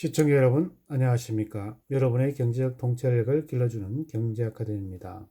시청자 여러분, 안녕하십니까? 여러분의 경제적 통찰력을 길러주는 경제아카데미입니다.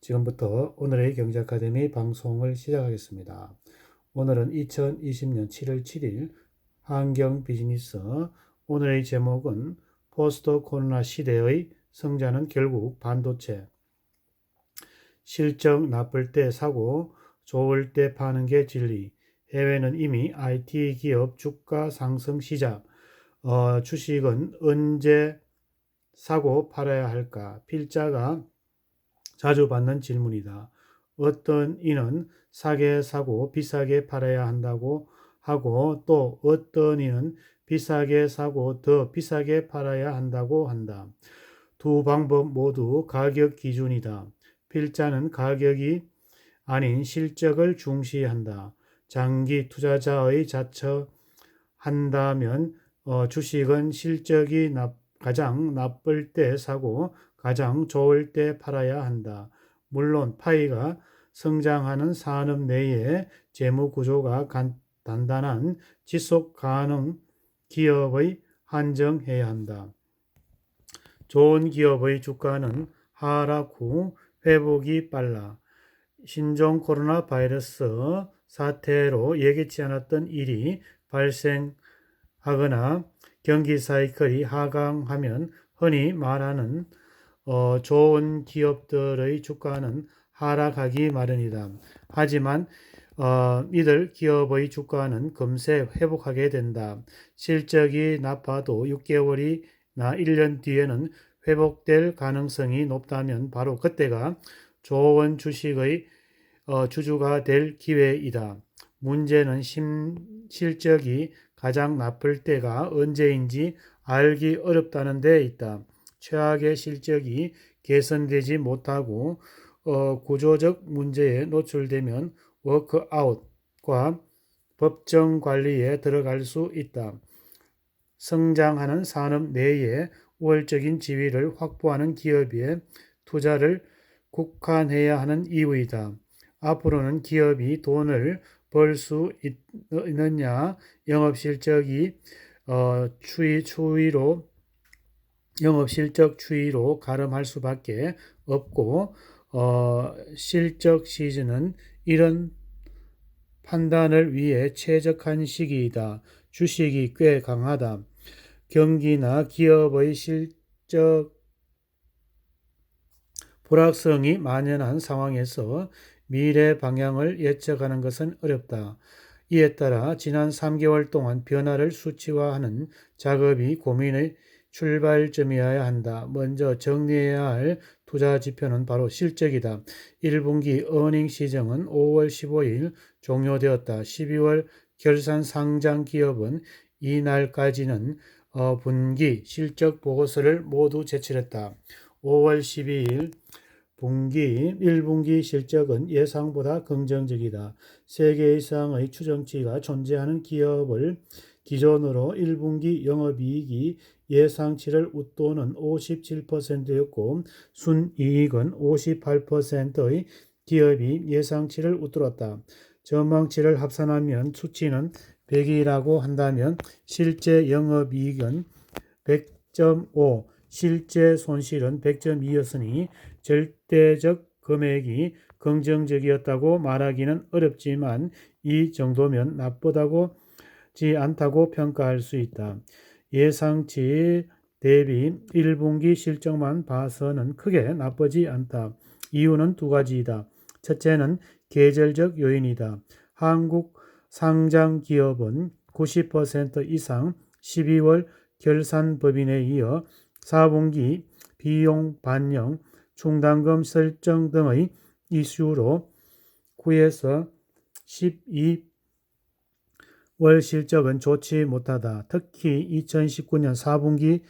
지금부터 오늘의 경제아카데미 방송을 시작하겠습니다. 오늘은 2020년 7월 7일 한경비즈니스. 오늘의 제목은 포스트 코로나 시대의 성장은 결국 반도체. 실적 나쁠 때 사고 좋을 때 파는 게 진리. 해외는 이미 IT 기업 주가 상승 시작. 주식은 언제 사고 팔아야 할까? 필자가 자주 받는 질문이다. 어떤 이는 싸게 사고 비싸게 팔아야 한다고 하고, 또 어떤 이는 비싸게 사고 더 비싸게 팔아야 한다고 한다. 두 방법 모두 가격 기준이다. 필자는 가격이 아닌 실적을 중시한다. 장기 투자자의 자처한다면 주식은 실적이 가장 나쁠 때 사고 가장 좋을 때 팔아야 한다. 물론 파이가 성장하는 산업 내에 재무 구조가 단단한 지속 가능 기업의 한정해야 한다. 좋은 기업의 주가는 하락 후 회복이 빨라. 신종 코로나 바이러스 사태로 예기치 않았던 일이 발생하거나 경기 사이클이 하강하면 흔히 말하는 좋은 기업들의 주가는 하락하기 마련이다. 하지만 이들 기업의 주가는 금세 회복하게 된다. 실적이 나빠도 6개월이나 1년 뒤에는 회복될 가능성이 높다면 바로 그때가 좋은 주식의 주주가 될 기회이다. 문제는 실적이 가장 나쁠 때가 언제인지 알기 어렵다는 데 있다. 최악의 실적이 개선되지 못하고 구조적 문제에 노출되면 워크아웃과 법정 관리에 들어갈 수 있다. 성장하는 산업 내에 우월적인 지위를 확보하는 기업에 투자를 국한해야 하는 이유이다. 앞으로는 기업이 돈을 벌 수 있느냐, 영업실적 추이로 가름할 수밖에 없고, 실적 시즌은 이런 판단을 위해 최적한 시기이다. 주식이 꽤 강하다. 경기나 기업의 실적 불확성이 만연한 상황에서 미래 방향을 예측하는 것은 어렵다. 이에 따라 지난 3개월 동안 변화를 수치화하는 작업이 고민의 출발점이어야 한다. 먼저 정리해야 할 투자 지표는 바로 실적이다. 1분기 어닝 시즌은 5월 15일 종료되었다. 12월 결산 상장 기업은 이날까지는 분기 실적 보고서를 모두 제출했다. 5월 12일 1분기 실적은 예상보다 긍정적이다. 3개 이상의 추정치가 존재하는 기업을 기존으로 1분기 영업이익이 예상치를 웃도는 57%였고 순이익은 58%의 기업이 예상치를 웃돌았다. 전망치를 합산하면 수치는 100이라고 한다면 실제 영업이익은 100.5, 실제 손실은 100.2였으니 절대적 금액이 긍정적이었다고 말하기는 어렵지만 이 정도면 나쁘지 않다고 평가할 수 있다. 예상치 대비 1분기 실적만 봐서는 크게 나쁘지 않다. 이유는 두 가지이다. 첫째는 계절적 요인이다. 한국 상장 기업은 90% 이상 12월 결산법인에 이어 4분기 비용 반영, 충당금 설정 등의 이슈로 9에서 12월 실적은 좋지 못하다. 특히 2019년 4분기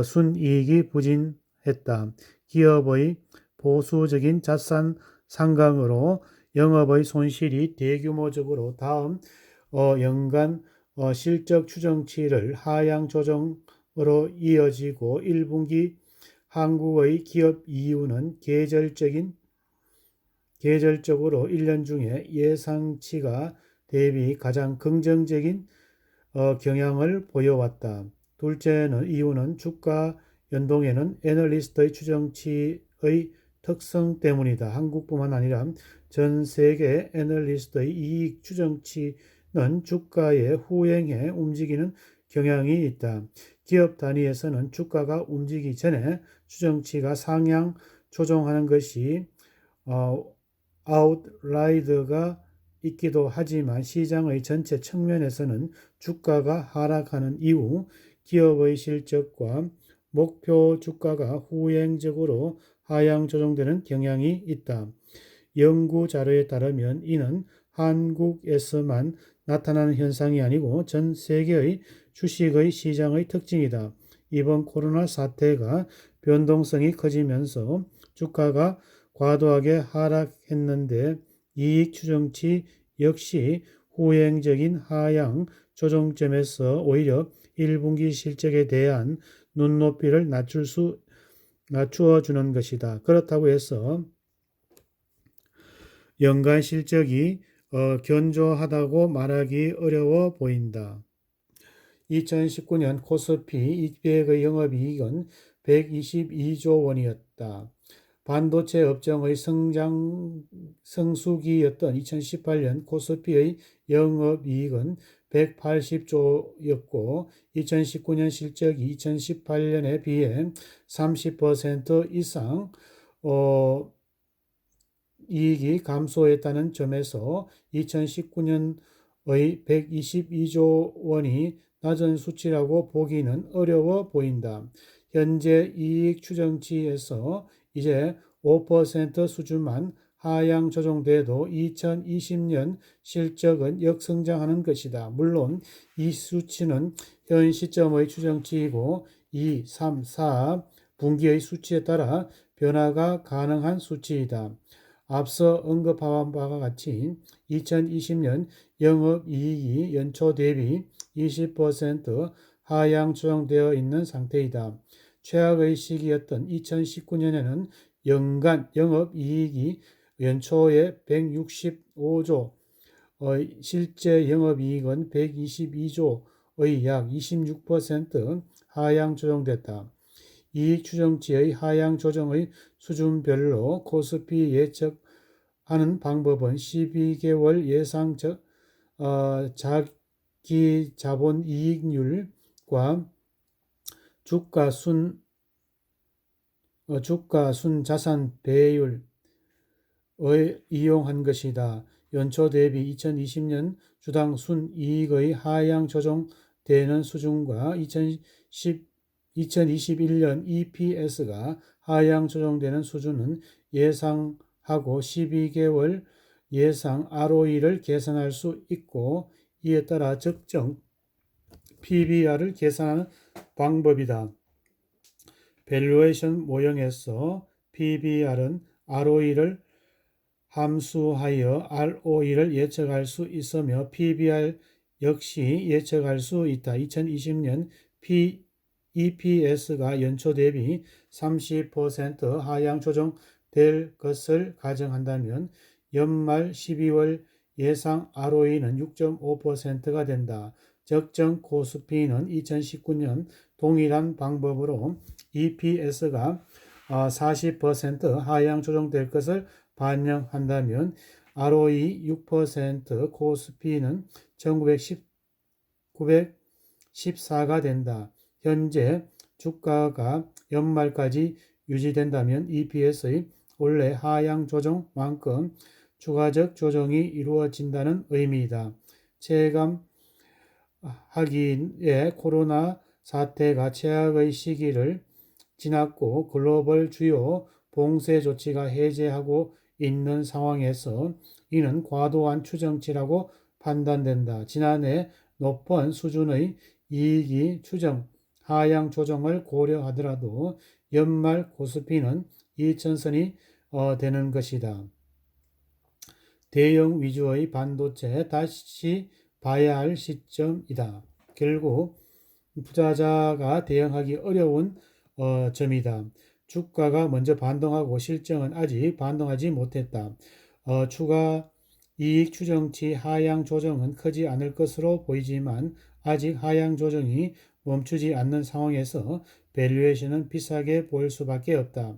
순이익이 부진했다. 기업의 보수적인 자산 상강으로 영업의 손실이 대규모적으로 다음 연간 실적 추정치를 하향 조정으로 이어지고 1분기 한국의 기업 이유는 계절적으로 1년 중에 예상치가 대비 가장 긍정적인 경향을 보여왔다. 둘째는 이유는 주가 연동에는 애널리스트의 추정치의 특성 때문이다. 한국뿐만 아니라 전 세계 애널리스트의 이익 추정치는 주가에 후행해 움직이는 경향이 있다. 기업 단위에서는 주가가 움직이기 전에 추정치가 상향 조정하는 것이 아웃라이더가 있기도 하지만 시장의 전체 측면에서는 주가가 하락하는 이후 기업의 실적과 목표 주가가 후행적으로 하향 조정되는 경향이 있다. 연구 자료에 따르면 이는 한국에서만 나타나는 현상이 아니고 전 세계의 주식의 시장의 특징이다. 이번 코로나 사태가 변동성이 커지면서 주가가 과도하게 하락했는데 이익 추정치 역시 후행적인 하향 조정점에서 오히려 1분기 실적에 대한 눈높이를 낮추어 주는 것이다. 그렇다고 해서 연간 실적이 견조하다고 말하기 어려워 보인다. 2019년 코스피 200의 영업이익은 122조 원이었다. 반도체 업종의 성수기였던 2018년 코스피의 영업이익은 180조였고 2019년 실적이 2018년에 비해 30% 이상 이익이 감소했다는 점에서 2019년의 122조 원이 낮은 수치라고 보기는 어려워 보인다. 현재 이익 추정치에서 이제 5% 수준만 하향 조정돼도 2020년 실적은 역성장하는 것이다. 물론 이 수치는 현 시점의 추정치이고 2, 3, 4 분기의 수치에 따라 변화가 가능한 수치이다. 앞서 언급한 바와 같이 2020년 영업이익이 연초 대비 20% 하향 조정되어 있는 상태이다. 최악의 시기였던 2019년에는 연간 영업이익이 연초에 165조, 실제 영업이익은 122조의 약 26% 하향 조정됐다. 이익 추정치의 하향 조정의 수준별로 코스피 예측하는 방법은 12개월 예상 자기 자본 이익률과 주가 순 자산 배율을 이용한 것이다. 연초 대비 2020년 주당 순이익의 하향 조정되는 수준과 2021년 EPS가 하향 조정되는 수준은 예상하고 12개월 예상 ROE를 계산할 수 있고 이에 따라 적정 PBR을 계산하는 방법이다. 밸류에이션 모형에서 PBR은 ROE를 함수하여 ROE를 예측할 수 있으며 PBR 역시 예측할 수 있다. 2020년 EPS가 연초 대비 30% 하향 조정될 것을 가정한다면 연말 12월 예상 ROE는 6.5%가 된다. 적정 코스피는 2019년 동일한 방법으로 EPS가 40% 하향 조정될 것을 반영한다면 ROE 6%, 코스피는 1914가 된다. 현재 주가가 연말까지 유지된다면 EPS의 원래 하향 조정만큼 추가적 조정이 이루어진다는 의미이다. 체감하기에 코로나 사태가 최악의 시기를 지났고 글로벌 주요 봉쇄 조치가 해제하고 있는 상황에서 이는 과도한 추정치라고 판단된다. 지난해 높은 수준의 이익이 추정 하향 조정을 고려하더라도 연말 코스피는 2천선이 되는 것이다. 대형 위주의 반도체 다시 봐야 할 시점이다. 결국 투자자가 대응하기 어려운 점이다. 주가가 먼저 반등하고 실적은 아직 반등하지 못했다. 추가 이익 추정치 하향 조정은 크지 않을 것으로 보이지만 아직 하향 조정이 멈추지 않는 상황에서 밸류에이션은 비싸게 보일 수밖에 없다.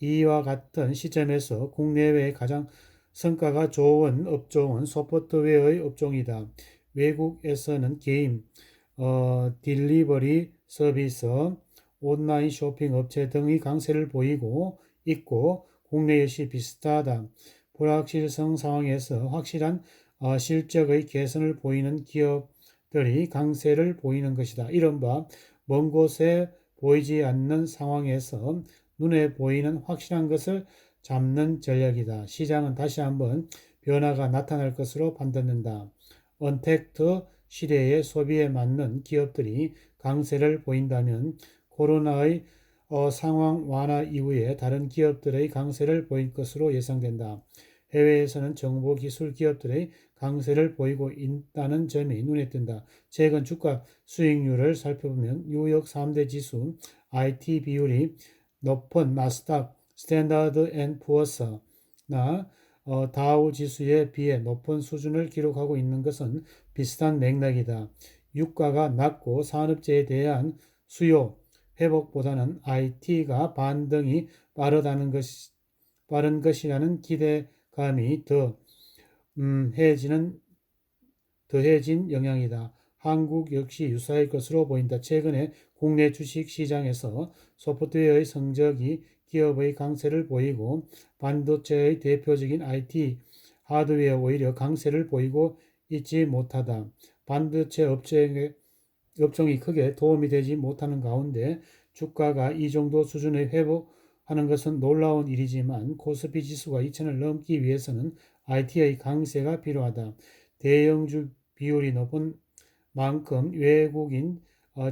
이와 같은 시점에서 국내외 가장 성과가 좋은 업종은 소프트웨어의 업종이다. 외국에서는 게임, 딜리버리 서비스, 온라인 쇼핑 업체 등의 강세를 보이고 있고 국내 역시 비슷하다. 불확실성 상황에서 확실한 실적의 개선을 보이는 기업들이 강세를 보이는 것이다. 이른바 먼 곳에 보이지 않는 상황에서 눈에 보이는 확실한 것을 잡는 전략이다. 시장은 다시 한번 변화가 나타날 것으로 판단된다. 언택트 시대의 소비에 맞는 기업들이 강세를 보인다면 코로나의 상황 완화 이후에 다른 기업들의 강세를 보일 것으로 예상된다. 해외에서는 정보기술 기업들의 강세를 보이고 있다는 점이 눈에 띈다. 최근 주가 수익률을 살펴보면 뉴욕 3대 지수 IT 비율이 높은 나스닥, 스탠다드 앤 푸어스나 다우 지수에 비해 높은 수준을 기록하고 있는 것은 비슷한 맥락이다. 유가가 낮고 산업재해에 대한 수요 회복보다는 IT가 반등이 빠른 것이라는 기대감이 더해진 영향이다. 한국 역시 유사할 것으로 보인다. 최근에 국내 주식 시장에서 소프트웨어의 성적이 기업의 강세를 보이고 반도체의 대표적인 IT 하드웨어 오히려 강세를 보이고 있지 못하다. 반도체 업종이 크게 도움이 되지 못하는 가운데 주가가 이 정도 수준의 회복하는 것은 놀라운 일이지만 코스피 지수가 2,000을 넘기 위해서는 IT의 강세가 필요하다. 대형주 비율이 높은 만큼 외국인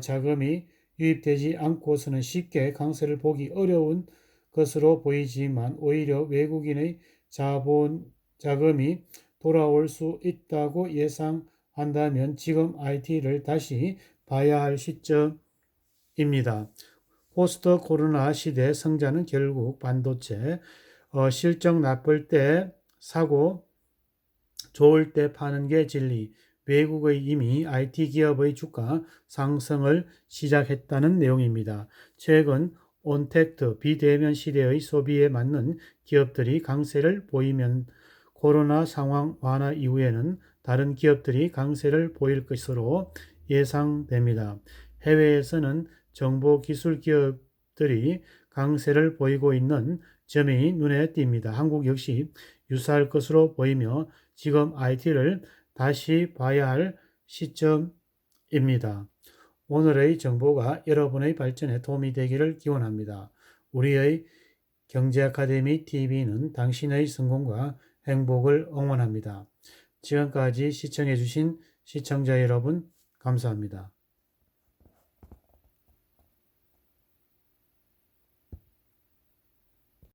자금이 유입되지 않고서는 쉽게 강세를 보기 어려운 것으로 보이지만 오히려 외국인의 자금이 돌아올 수 있다고 예상한다면 지금 IT를 다시 봐야 할 시점입니다. 포스트 코로나 시대 성장은 결국 반도체, 실적 나쁠 때 사고 좋을 때 파는 게 진리. 외국의 이미 IT 기업의 주가 상승을 시작했다는 내용입니다. 최근 온택트 비대면 시대의 소비에 맞는 기업들이 강세를 보이면 코로나 상황 완화 이후에는 다른 기업들이 강세를 보일 것으로 예상됩니다. 해외에서는 정보기술 기업들이 강세를 보이고 있는 점이 눈에 띕니다. 한국 역시 유사할 것으로 보이며 지금 IT를 다시 봐야 할 시점입니다. 오늘의 정보가 여러분의 발전에 도움이 되기를 기원합니다. 우리의 경제 아카데미 TV는 당신의 성공과 행복을 응원합니다. 지금까지 시청해 주신 시청자 여러분 감사합니다.